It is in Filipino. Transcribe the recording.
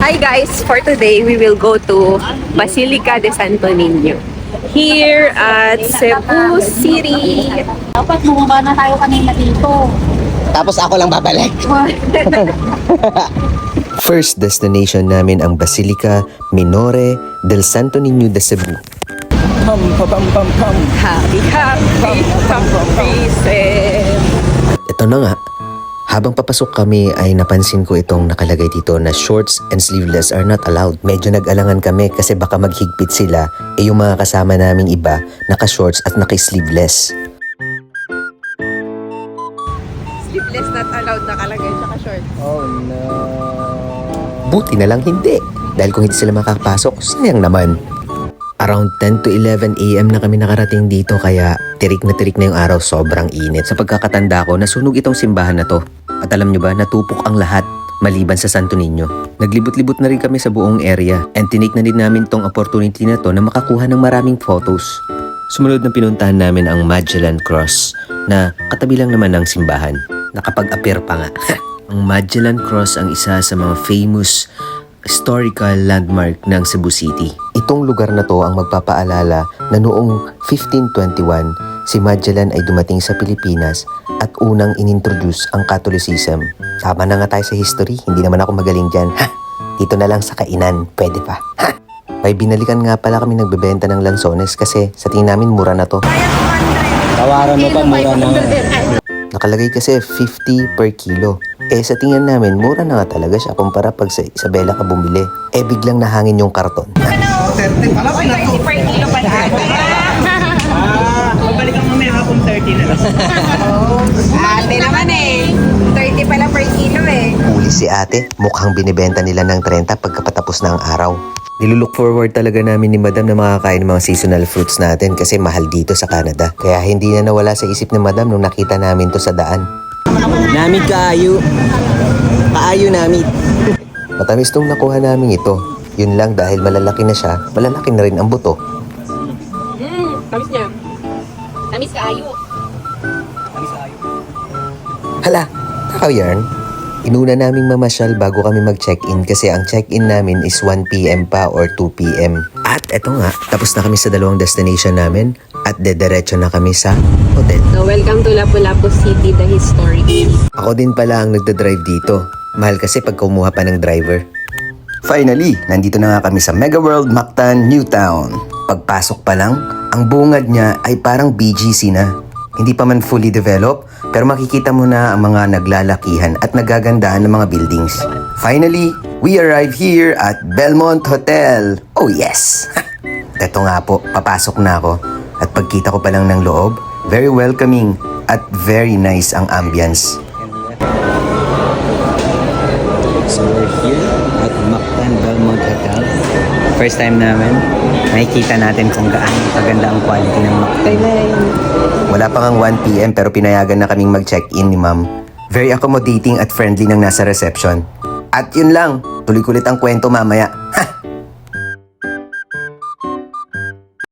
Hi guys! For today, we will go to Basilica de Santo Niño here at Cebu City. Dapat bumaba na tayo kanina dito. Tapos ako lang babalik. First destination namin ang Basilica Minore del Santo Niño de Cebu. Happy, Ito na nga, habang papasok kami ay napansin ko itong nakalagay dito na shorts and sleeveless are not allowed. Medyo nag-alangan kami kasi baka maghigpit sila yung mga kasama naming iba naka-shorts at naka-sleeveless. Sleeveless not allowed nakalagay tsaka short. Oh no. Buti na lang hindi. Dahil kung hindi sila makakapasok, sayang naman. Around 10 to 11 AM na kami nakarating dito kaya tirik na yung araw, sobrang init. Sa pagkakatanda ko, nasunog itong simbahan na to. At alam nyo ba, natupok ang lahat maliban sa Santo Niño. Naglibot-libot na rin kami sa buong area and tinik na din namin tong opportunity na to na makakuha ng maraming photos. Sumunod na pinuntahan namin ang Magellan Cross na katabi lang naman ng simbahan. Nakapag-appear pa nga. Ang Magellan Cross ang isa sa mga famous historical landmark ng Cebu City. Itong lugar na to ang magpapaalala na noong 1521, si Magellan ay dumating sa Pilipinas at unang inintroduce ang Catholicism. Tama na nga tayo sa history, hindi naman ako magaling dyan. Ha! Dito na lang sa kainan, pwede pa. Ha! May binalikan nga pala kami nagbebenta ng lansones kasi sa tingin namin mura na to. Tawaran mo pa, mura na nga. Nakalagay kasi 50 per kilo. Sa tingin namin, mura na nga talaga siya kumpara pag sa Isabela ka bumili. Biglang nahangin yung karton. 30 pala ba na to? 30 per kilo pa na. Babalik ang mamaya hapon 30 na lang. Ate naman 30 pala per kilo Huli si ate, mukhang binibenta nila ng 30 pagkapatapos ng araw. Nilulook forward talaga namin ni Madam na makakain ng mga seasonal fruits natin kasi mahal dito sa Canada. Kaya hindi na nawala sa isip ni Madam nung nakita namin to sa daan. Namit kaayo. Kaayo namit. Matamis tong nakuha namin ito. Yun lang dahil malalaki na siya, malalaki na rin ang buto. Tamis niya. Tamis kaayo. Hala, takaw yarn. Inuna naming mamasyal bago kami mag-check-in kasi ang check-in namin is 1 PM pa or 2 PM. At eto nga, tapos na kami sa dalawang destination namin at dediretso na kami sa hotel. So, welcome to Lapu-Lapu City, the historic city. Ako din pala ang nagdadrive dito. Mahal kasi pag kumuha pa ng driver. Finally, nandito na nga kami sa Mega World Mactan, Newtown. Pagpasok pa lang, ang bungad niya ay parang BGC na. Hindi pa man fully developed, pero makikita mo na ang mga naglalakihan at nagagandahan ng mga buildings. Finally, we arrive here at Belmont Hotel. Oh yes! Eto nga po, papasok na ako. At pagkita ko pa lang ng loob, very welcoming at very nice ang ambience. So we're here at Mactan Belmont Hotel. First time namin, makikita natin kung gaano kaganda ang quality ng Mactan. Wala pa ngang 1 PM pero pinayagan na kaming mag-check-in ni ma'am. Very accommodating at friendly ng nasa reception. At yun lang, tuloy kulit ang kwento mamaya. Ha!